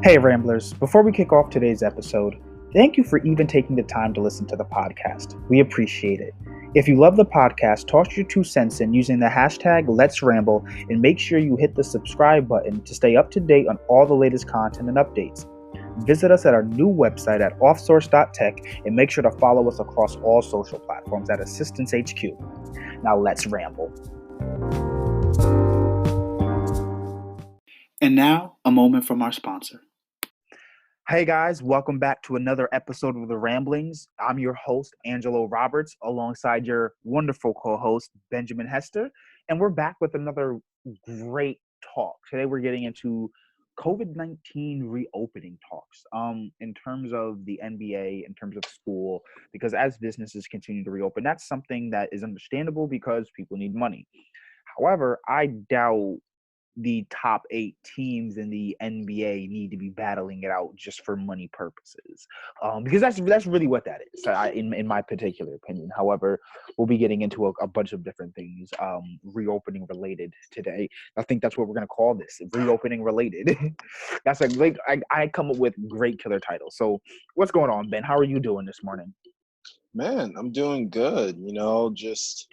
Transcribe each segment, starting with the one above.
Hey, Ramblers. Before we kick off today's episode, thank you for even taking the time to listen to the podcast. We appreciate it. If you love the podcast, toss your 2 cents in using the hashtag Let's Ramble and make sure you hit the subscribe button to stay up to date on all the latest content and updates. Visit us at our new website at offsource.tech and make sure to follow us across all social platforms at Assistance HQ. Now let's ramble. And now, a moment from our sponsor. Hey guys, welcome back to another episode of The Ramblings. I'm your host, Angelo Roberts, alongside your wonderful co-host, Benjamin Hester, and we're back with another great talk. Today we're getting into COVID-19 reopening talks in terms of the NBA, in terms of school, because as businesses continue to reopen, that's something that is understandable because people need money. However, I doubt the top 8 teams in the NBA need to be battling it out just for money purposes, because that's really what that is, in my particular opinion. However, we'll be getting into a bunch of different things reopening related today. I think that's what we're gonna call this, reopening related. That's I come up with great killer titles. So what's going on, Ben? How are you doing this morning? Man, I'm doing good. Just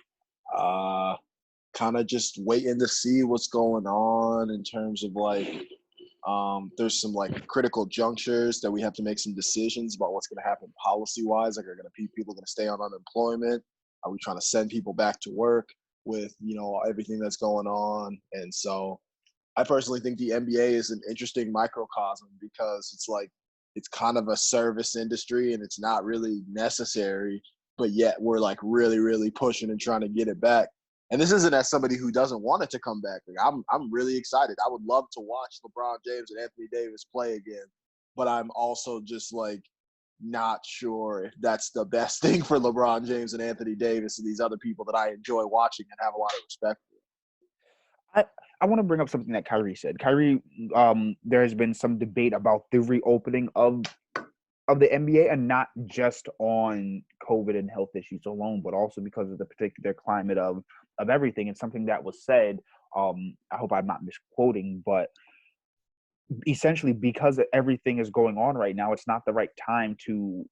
kind of just waiting to see what's going on in terms of there's some critical junctures that we have to make some decisions about what's going to happen policy wise. Like, are people going to stay on unemployment? Are we trying to send people back to work with everything that's going on? And so I personally think the NBA is an interesting microcosm because it's kind of a service industry and it's not really necessary, but yet we're really, really pushing and trying to get it back. And this isn't as somebody who doesn't want it to come back. I'm really excited. I would love to watch LeBron James and Anthony Davis play again, but I'm also just not sure if that's the best thing for LeBron James and Anthony Davis and these other people that I enjoy watching and have a lot of respect for. I want to bring up something that Kyrie said. Kyrie, there has been some debate about the reopening of the NBA, and not just on COVID and health issues alone, but also because of the particular climate of everything. It's something that was said. I hope I'm not misquoting, but essentially because everything is going on right now, it's not the right time to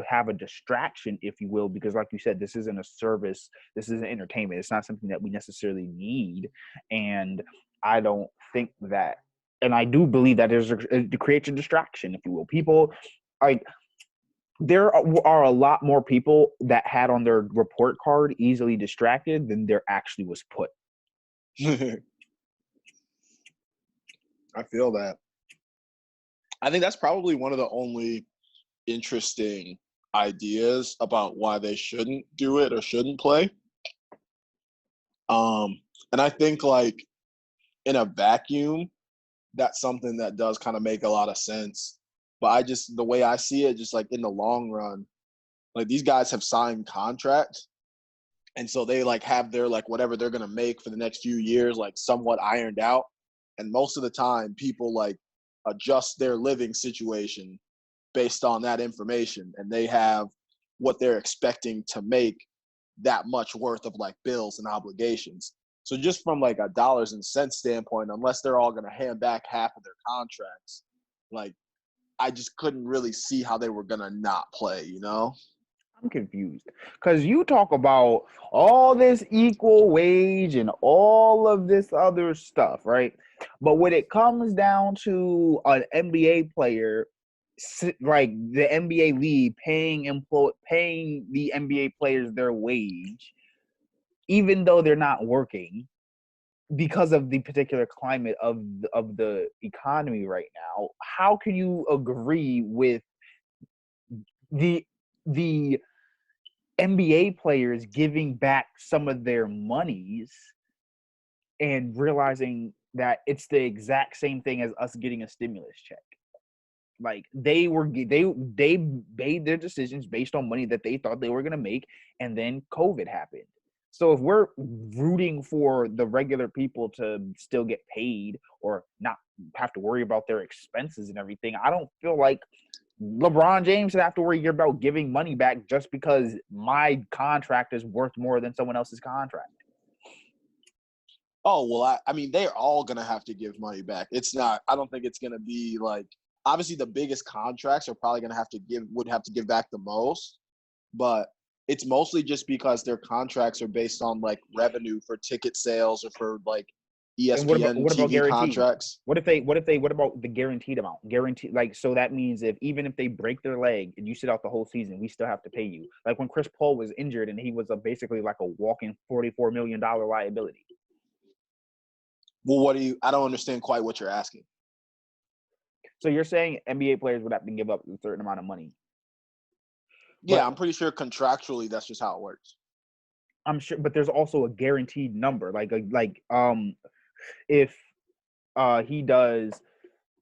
have a distraction, if you will, because like you said, this isn't a service, this isn't entertainment, it's not something that we necessarily need. And I don't think that, and I do believe that it creates a distraction, if you will. People there are a lot more people that had on their report card easily distracted than there actually was put. I feel that. I think that's probably one of the only interesting ideas about why they shouldn't do it or shouldn't play. And I think in a vacuum, that's something that does kind of make a lot of sense. But the way I see it, just in the long run, these guys have signed contracts. And so they have their whatever they're going to make for the next few years, somewhat ironed out. And most of the time people adjust their living situation based on that information. And they have what they're expecting to make that much worth of bills and obligations. So just from a dollars and cents standpoint, unless they're all going to hand back half of their contracts, I just couldn't really see how they were going to not play, I'm confused because you talk about all this equal wage and all of this other stuff, right? But when it comes down to an NBA player, like the NBA league paying the NBA players their wage, even though they're not working, because of the particular climate of the economy right now, how can you agree with the NBA players giving back some of their monies and realizing that it's the exact same thing as us getting a stimulus check? They made their decisions based on money that they thought they were going to make, and then COVID happened. So if we're rooting for the regular people to still get paid or not have to worry about their expenses and everything, I don't feel like LeBron James should have to worry about giving money back just because my contract is worth more than someone else's contract. Oh, well, I mean, they're all going to have to give money back. I don't think it's going to be obviously the biggest contracts are probably going to would have to give back the most, but it's mostly just because their contracts are based on like revenue for ticket sales or for like And ESPN what about TV guaranteed? contracts. What about the guaranteed amount? Guaranteed, like, so that means even if they break their leg and you sit out the whole season, we still have to pay you. Like when Chris Paul was injured and he was basically like a walking $44 million liability. Well, I don't understand quite what you're asking. So you're saying NBA players would have to give up a certain amount of money? Yeah, I'm pretty sure contractually that's just how it works. I'm sure, but there's also a guaranteed number. If he does,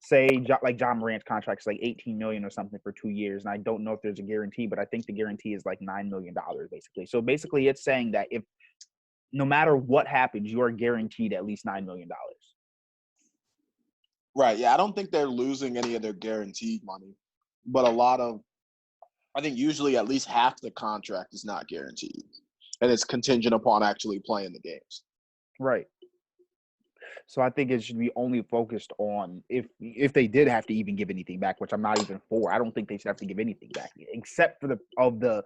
say, like Ja Morant's contract is like $18 million or something for 2 years, and I don't know if there's a guarantee, but I think the guarantee is like $9 million basically. So basically, it's saying that if no matter what happens, you are guaranteed at least $9 million. Right. Yeah, I don't think they're losing any of their guaranteed money, but I think usually at least half the contract is not guaranteed, and it's contingent upon actually playing the games. Right. So I think it should be only focused on if they did have to even give anything back, which I'm not even for. I don't think they should have to give anything back except for the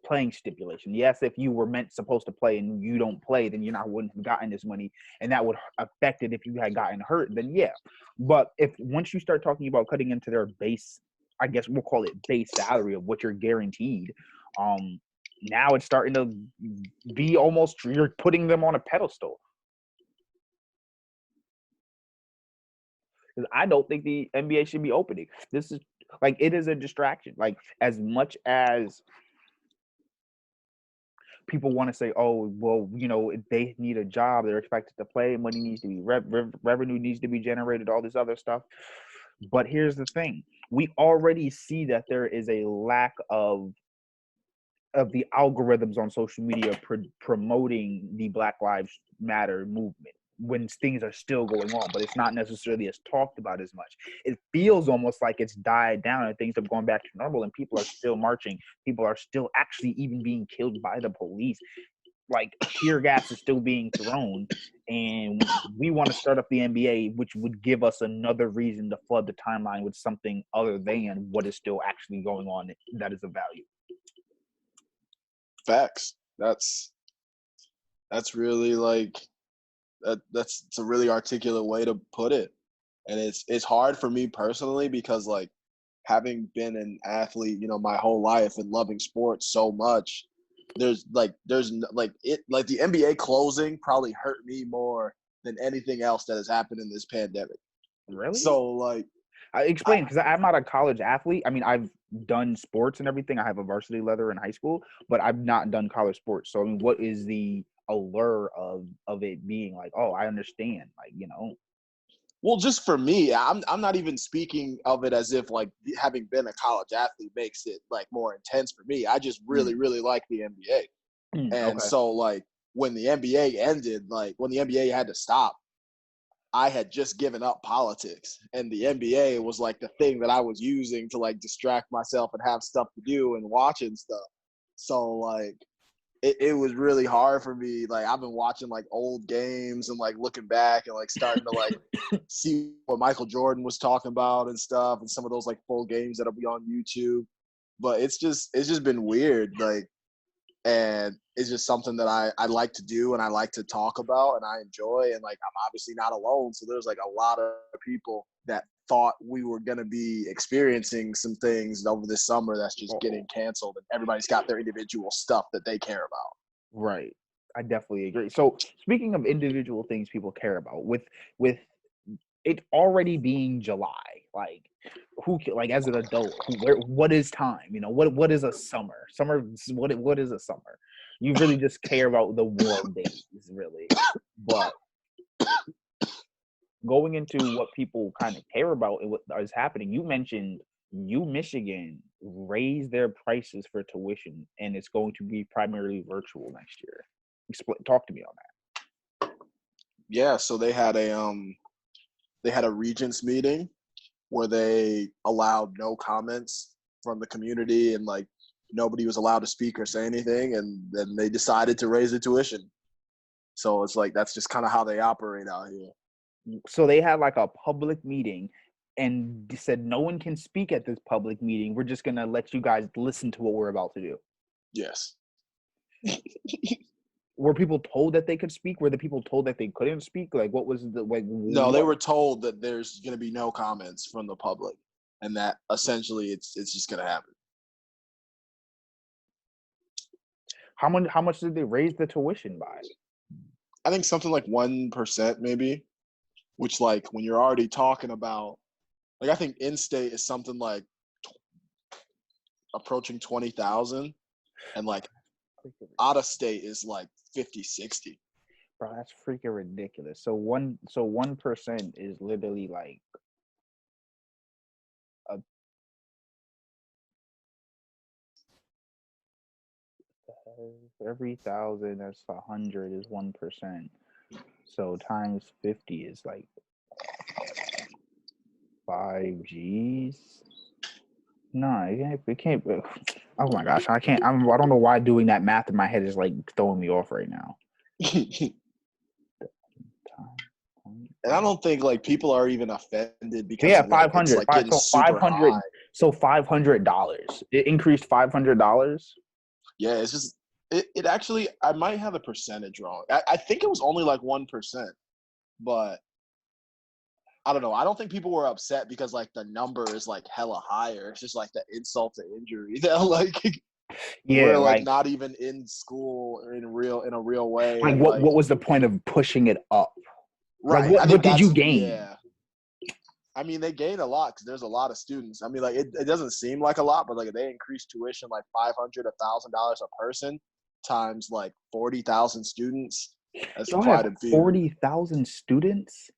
playing stipulation. Yes, if you were supposed to play and you don't play, then wouldn't have gotten this money, and that would affect it if you had gotten hurt. Then yeah, but once you start talking about cutting into their base, I guess we'll call it base salary of what you're guaranteed. Now it's starting to be almost you're putting them on a pedestal. Because I don't think the NBA should be opening. This is like it is a distraction. Like as much as people want to say, "Oh, well, they need a job. They're expected to play. Money needs to be revenue needs to be generated. All this other stuff." But here's the thing: we already see that there is a lack of the algorithms on social media promoting the Black Lives Matter movement when things are still going on, but it's not necessarily as talked about as much. It feels almost like it's died down and things have gone back to normal and people are still marching. People are still actually even being killed by the police. Like tear gas is still being thrown, and we want to start up the NBA, which would give us another reason to flood the timeline with something other than what is still actually going on that is of value. Facts. That's really like that's a really articulate way to put it, and it's hard for me personally because like having been an athlete, my whole life and loving sports so much, there's the NBA closing probably hurt me more than anything else that has happened in this pandemic. Really? So like, I explain because I'm not a college athlete. I mean, I've done sports and everything. I have a varsity leather in high school, but I've not done college sports. So I mean, what is the allure of it being like? Oh, I understand. Like Well, just for me, I'm not even speaking of it as if like having been a college athlete makes it like more intense for me. I just really like the NBA, and okay. so like when the NBA ended, like when the NBA had to stop, I had just given up politics, and the NBA was like the thing that I was using to like distract myself and have stuff to do and watching stuff. So like it was really hard for me. Like I've been watching like old games and like looking back and like starting to like see what Michael Jordan was talking about and stuff, and some of those like full games that'll be on YouTube. But it's just been weird. Like, and it's just something that I like to do and I like to talk about and I enjoy, and like I'm obviously not alone. So there's like a lot of people that thought we were going to be experiencing some things over this summer that's just getting canceled, and everybody's got their individual stuff that they care about. Right. I definitely agree. So speaking of individual things people care about, with it already being July, like as an adult, what is time? What is a summer? What is a summer? You really just care about the warm days, really. But going into what people kind of care about and what is happening, you mentioned Michigan raised their prices for tuition, and it's going to be primarily virtual next year. Talk to me on that. Yeah, so they had a regents meeting where they allowed no comments from the community, and like nobody was allowed to speak or say anything, and then they decided to raise the tuition. So it's like that's just kind of how they operate out here. So they had like a public meeting, and said no one can speak at this public meeting. We're just gonna let you guys listen to what we're about to do. Yes. Were people told that they could speak? Were the people told that they couldn't speak? Like, what was the like? No, they were told that there's going to be no comments from the public, and that essentially it's just going to happen. How much did they raise the tuition by? I think something like 1%, maybe. Which, like, when you're already talking about, like, I think in-state is something like approaching 20,000, and like out of state is like 50, 60. Bro, that's freaking ridiculous. So 1% is literally like a every 1,000. That's 100 is 1%. So times 50 is like 5 G's. No, it can't. Oh my gosh, I can't. I don't know why doing that math in my head is like throwing me off right now. And I don't think like people are even offended because yeah, of, like, 500. it's like getting So super 500. high. So $500. It increased $500. Yeah, it's just it actually. I might have the percentage wrong. I think it was only like 1%, but I don't know. I don't think people were upset because like the number is like hella higher. It's just like the insult to injury that like we're like not even in school or in a real way. Like and, what was the point of pushing it up? Right. Like what did you gain? Yeah. I mean, they gain a lot because there's a lot of students. I mean, like it doesn't seem like a lot, but like they increased tuition like $500, $1,000 a person times like 40,000 students. That's quite a few. 40,000 students.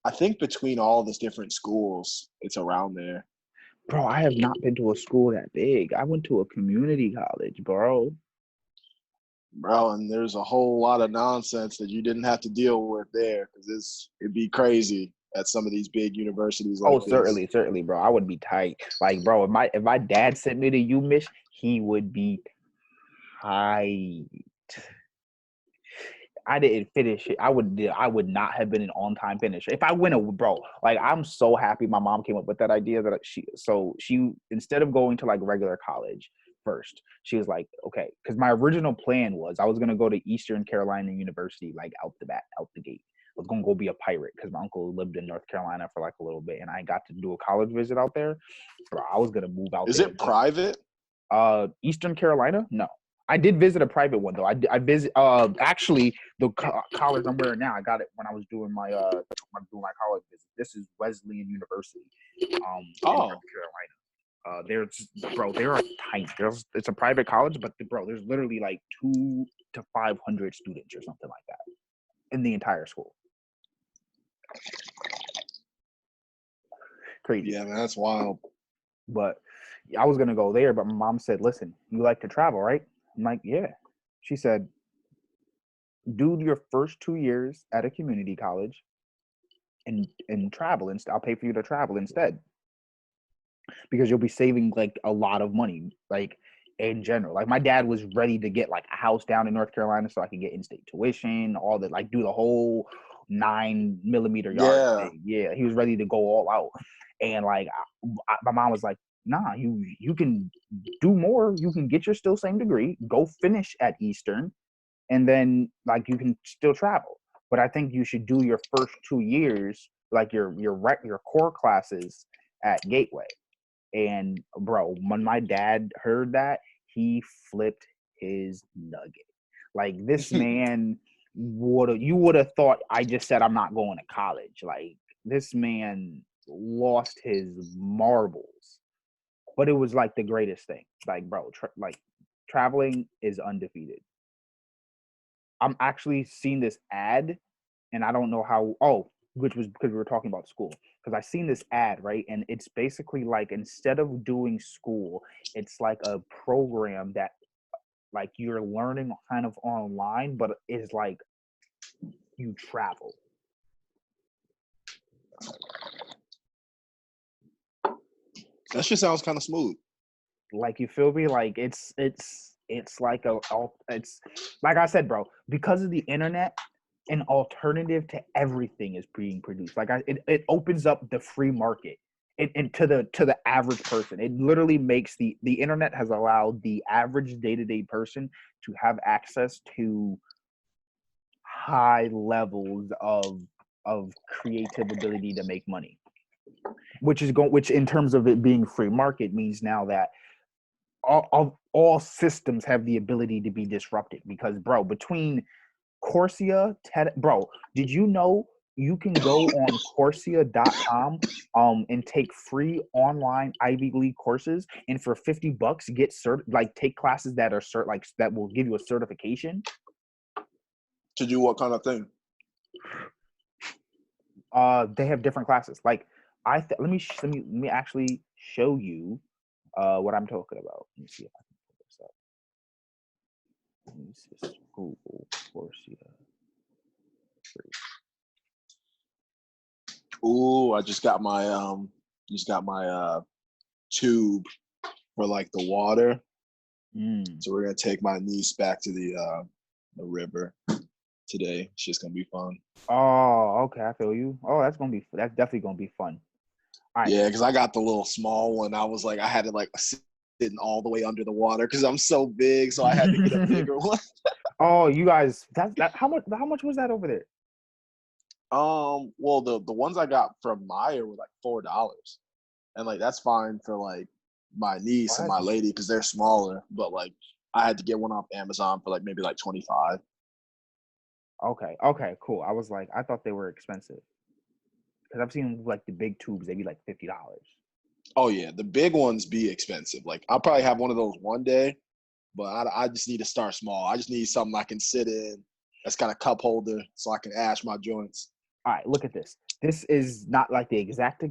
I think between all these different schools, it's around there. Bro, I have not been to a school that big. I went to a community college, bro. Bro, and there's a whole lot of nonsense that you didn't have to deal with there because it'd be crazy at some of these big universities like this. Certainly, bro. I would be tight. Like, bro, if my dad sent me to UMich, he would be tight. I didn't finish it. I would not have been an on-time finisher. If I went, bro, like I'm so happy my mom came up with that idea that she instead of going to like regular college first, she was like, okay, because my original plan was I was gonna go to Eastern Carolina University like out the gate. I was gonna go be a pirate because my uncle lived in North Carolina for like a little bit, and I got to do a college visit out there. Bro, I was gonna move out. Is it private? Eastern Carolina? No. I did visit a private one though. I visit actually the college I'm wearing now. I got it when I was doing my college visit. This is Wesleyan University, in North Carolina. They are tiny. It's a private college, but there's literally like 200 to 500 students or something like that in the entire school. Crazy. Yeah, man, that's wild. But I was gonna go there, but my mom said, "Listen, you like to travel, right?" I'm like, yeah. She said, do your first 2 years at a community college and travel, and I'll pay for you to travel instead. Because you'll be saving like a lot of money, like in general. Like my dad was ready to get like a house down in North Carolina so I could get in-state tuition, all that, like do the whole 9mm yard thing. Yeah, he was ready to go all out. And like my mom was like, nah, you can do more. You can get your still same degree, go finish at Eastern, and then like you can still travel. But I think you should do your first 2 years, like your core classes at Gateway. And bro, when my dad heard that, he flipped his nugget. Like this man you would have thought I just said I'm not going to college. Like this man lost his marbles. But it was like the greatest thing. Like, bro, traveling is undefeated. I'm actually seeing this ad, and I don't know how. Oh, which was because we were talking about school. Because I seen this ad, right? And it's basically like instead of doing school, it's like a program that like you're learning kind of online, but it's like you travel. That shit sounds kind of smooth. Like, you feel me? Like it's like it's like I said, bro, because of the internet, an alternative to everything is being produced. Like it opens up the free market and to the average person. It literally makes the internet has allowed the average day-to-day person to have access to high levels of creative ability to make money, which in terms of it being free market means now that all systems have the ability to be disrupted. Because bro, between Coursera, bro, did you know you can go on Coursera.com and take free online Ivy League courses, and for $50 get take classes that are that will give you a certification to do what kind of thing? They have different classes. Like let me actually show you what I'm talking about. Let me see if I can pull this up. Let me just Google Coursera. Ooh, I just got my tube for like the water. So we're gonna take my niece back to the river today. It's just gonna be fun. Oh, okay, I feel you. Oh, that's definitely gonna be fun. All right. Yeah, because I got the little small one. I was like, I had to like sitting all the way under the water because I'm so big, so I had to get a bigger one. Oh, you guys, that how much was that over there? Well, the ones I got from Meijer were like $4, and like that's fine for like my niece and my lady because they're smaller. But like I had to get one off Amazon for like maybe like 25. Okay, cool. I was like, I thought they were expensive because I've seen like the big tubes; they be like $50. Oh yeah, the big ones be expensive. Like I'll probably have one of those one day, but I just need to start small. I just need something I can sit in that's got a cup holder so I can ash my joints. All right, look at this. This is not like the exact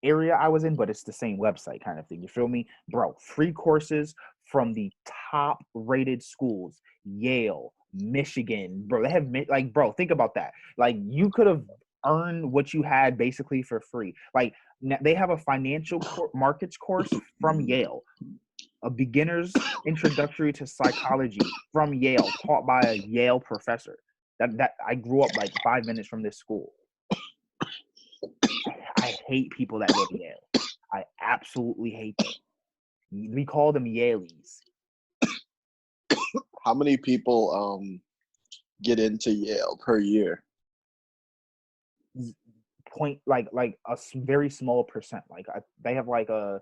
area I was in, but it's the same website kind of thing. You feel me? Bro, free courses from the top rated schools, Yale, Michigan. Bro, they have like, bro, think about that. Like you could have earned what you had basically for free. Like they have a financial markets course from Yale, a beginner's introductory to psychology from Yale, taught by a Yale professor. That I grew up like 5 minutes from this school. I hate people that go to Yale. I absolutely hate them. We call them Yaleys. How many people get into Yale per year? Like a very small percent. Like they have like I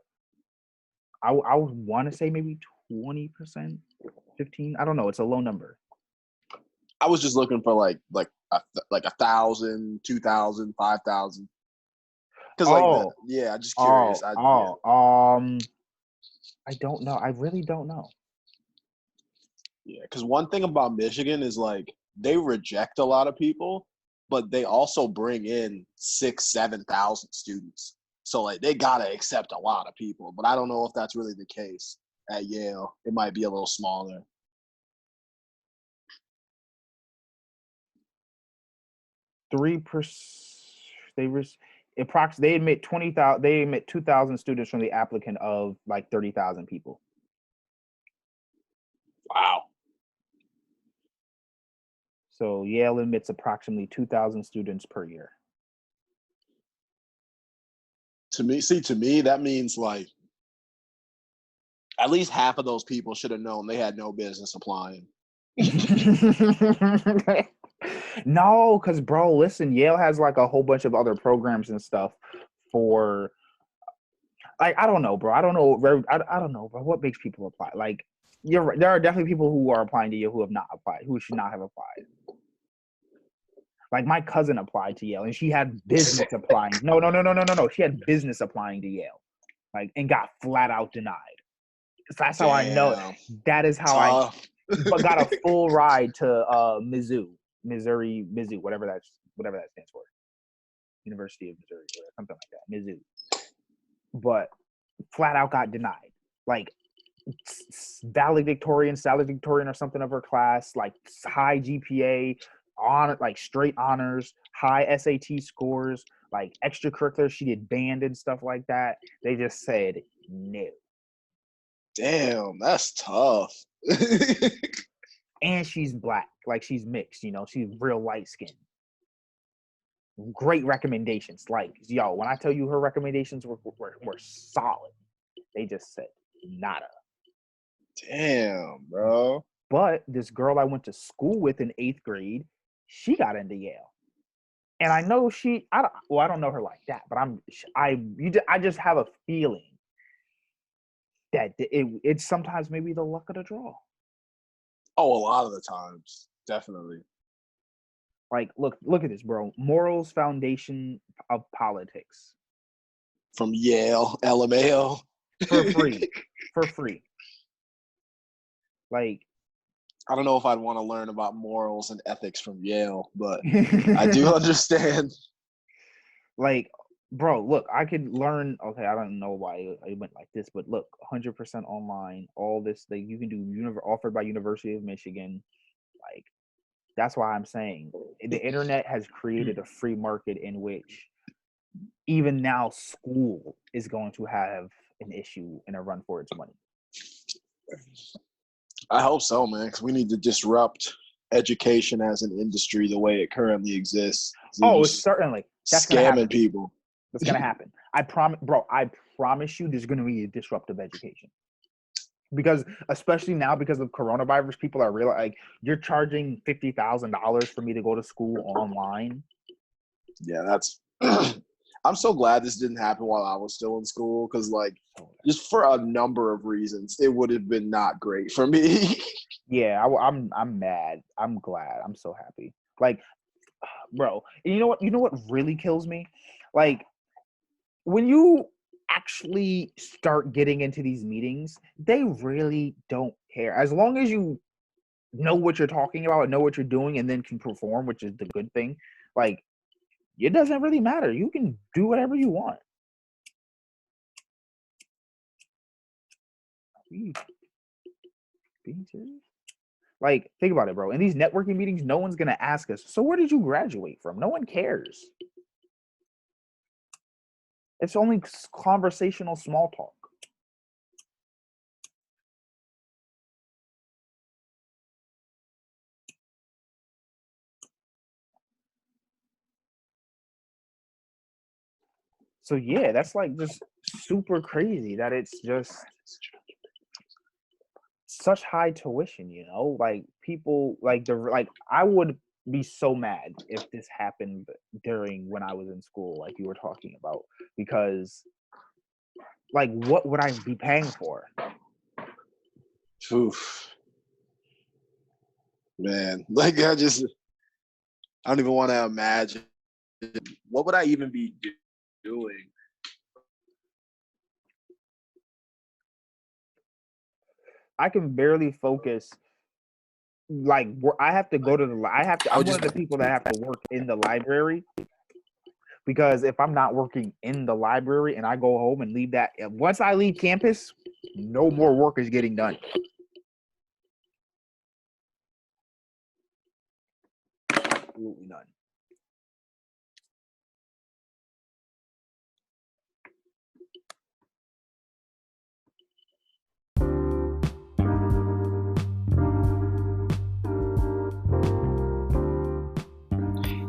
would want to say maybe 20%, 15. I don't know. It's a low number. I was just looking for like 1,000, 2,000, 5,000. Because I'm just curious. I don't know. I really don't know. Yeah, because one thing about Michigan is like they reject a lot of people, but they also bring in 6,000, 7,000 students. So like they gotta accept a lot of people. But I don't know if that's really the case at Yale. It might be a little smaller. 3%. They admit 20,000. They admit 2,000 students from the applicant of like 30,000 people. Wow. So Yale admits approximately 2,000 students per year. To me, that means like at least half of those people should have known they had no business applying. No, because bro, listen, Yale has like a whole bunch of other programs and stuff for like I don't know, bro. I don't know. I don't know, bro. What makes people apply? Like you're right. There are definitely people who are applying to Yale who have not applied, who should not have applied. Like my cousin applied to Yale and she had business applying. No. She had business applying to Yale, like, and got flat out denied. So that's how I know. That is how I got a full ride to Missouri, whatever that stands for. University of Missouri, or something like that, Mizzou. But flat out got denied. Like valedictorian or something of her class, like high GPA, on like straight honors, high SAT scores, like extracurriculars. She did band and stuff like that. They just said no. Damn, that's tough. And she's black, like she's mixed, she's real light skinned. Great recommendations. Like, yo, when I tell you her recommendations were solid, they just said nada. Damn, bro. But this girl I went to school with in 8th grade, she got into Yale. And I know I don't know her like that, but I just have a feeling that it's sometimes maybe the luck of the draw. Oh, a lot of the times, definitely. Like, look at this, bro. Morals Foundation of Politics. From Yale, LMAO. For free. Like, I don't know if I'd want to learn about morals and ethics from Yale, but I do understand. Like, bro, look, I could learn. Okay, I don't know why it went like this, but look, 100% online. All this that you can do, offered by University of Michigan. Like, that's why I'm saying the internet has created a free market in which even now school is going to have an issue and a run for its money. I hope so, man, because we need to disrupt education as an industry the way it currently exists. Certainly. That's scamming people. That's going to happen. I promise you there's going to be a disruptive education. Because especially now, because of coronavirus, people are like, you're charging $50,000 for me to go to school online. Yeah, that's I'm so glad this didn't happen while I was still in school, because just for a number of reasons, it would have been not great for me. Yeah, I'm mad. I'm glad. I'm so happy. Like, bro, you know what really kills me? Like, when you actually start getting into these meetings, they really don't care. As long as you know what you're talking about, know what you're doing, and then can perform, which is the good thing. Like, it doesn't really matter. You can do whatever you want. Being serious? Like, think about it, bro. In these networking meetings, no one's gonna ask us, so where did you graduate from? No one cares. It's only conversational small talk. So yeah, that's like just super crazy that it's just such high tuition, like people I would be so mad if this happened during when I was in school, like you were talking about, because like what would I be paying for? Oof. Man, like I don't even want to imagine what would I even be doing. I can barely focus. Like, I have to go to I'm one of the people that have to work in the library, because if I'm not working in the library and I go home and leave that, once I leave campus, no more work is getting done. Absolutely none.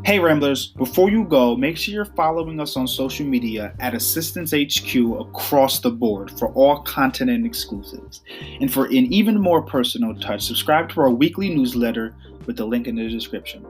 Hey Ramblers, before you go, make sure you're following us on social media at Assistance HQ across the board for all content and exclusives. And for an even more personal touch, subscribe to our weekly newsletter with the link in the description.